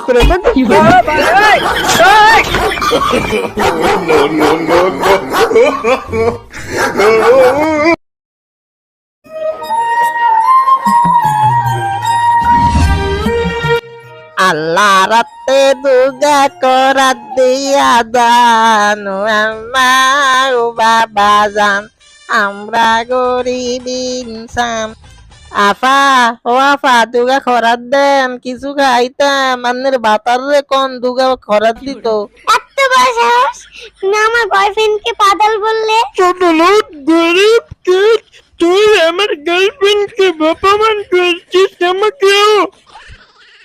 করে দেন। আল্লাহ রাতে দুগা করাত দিয়া দানো আল্লাহ বাবা জান আমরা গরিব ইনসান। আফা ও আফা দুগা খরাত দেন কিছু খাইতাম আন্নের বাতার রে কোন দুগা খরাত দিত। এত বড় সাহস তুমি আমার বয়ফ্রেন্ডকে পাগল বললে? গরিব কে তুই আমার গার্লফ্রেন্ডকে বাপমান করছিস আমাকেও।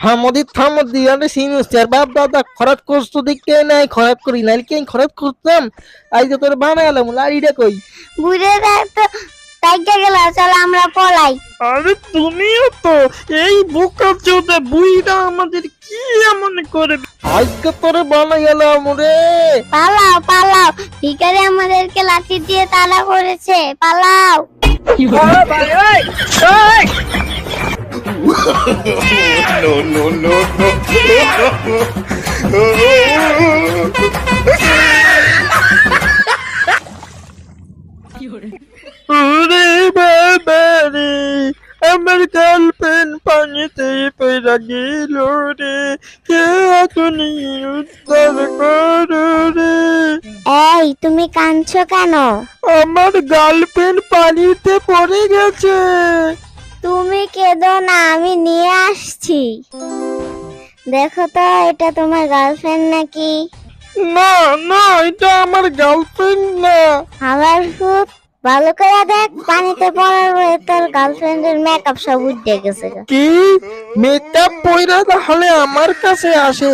হামদি থামদি আরে সিনিয়র বাপ দাদা খরাত করছো দেখে নাই খরাত করি নাই কে খরাত করতাম আই তো তোর বানাইলাম লাড়িটা কই। বুড়েরা তো তাইকা গেল, চল আমরা পলাই। আরে তুমিও তো এই বোকা চোদা বুইরা আমাদের কি এমন করে আজকে তোরে বানাইলাম রে। পালাও পালাও, ভিখারি আমাদেরকে লাঠি দিয়ে তাড়া করেছে, পালাও। No, no, no, no. ওরে বাবা রে আমার গার্লফ্রেন্ড পানিতে পড়ে গেল রে কে তুমি উদ্ধার করো রে। এই তুমি কাঁদছো কেন? আমার গার্লফ্রেন্ড পানিতে পড়ে গেছে। তুমি কেঁদো না, আমি নিয়ে আসছি। দেখো তো এটা তোমার গার্লফ্রেন্ড নাকি? না না এটা আমার গার্লফ্রেন্ড না। আমার খুব ভালো করে দেখ, পানিতে পড়ার পরে তোর গার্লফ্রেন্ডের মেকআপ সব উঠে গেছে। কি মেকআপ পয়রা তাহলে আমার কাছে আসে?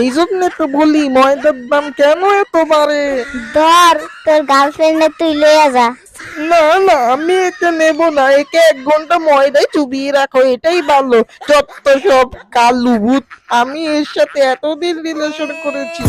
এই জন্য তো বলি ময়দার দাম কেন এত বাড়ে। ধর তোর গার্লফ্রেন্ডে তুই লইয়া যা। না না আমি একে নেব না, একে 1 ঘন্টা ময়দায় চুবিয়ে রাখো এটাই ভালো। যত সব কালু ভূত, আমি এর সাথে এতদিন রিলেশন করেছি।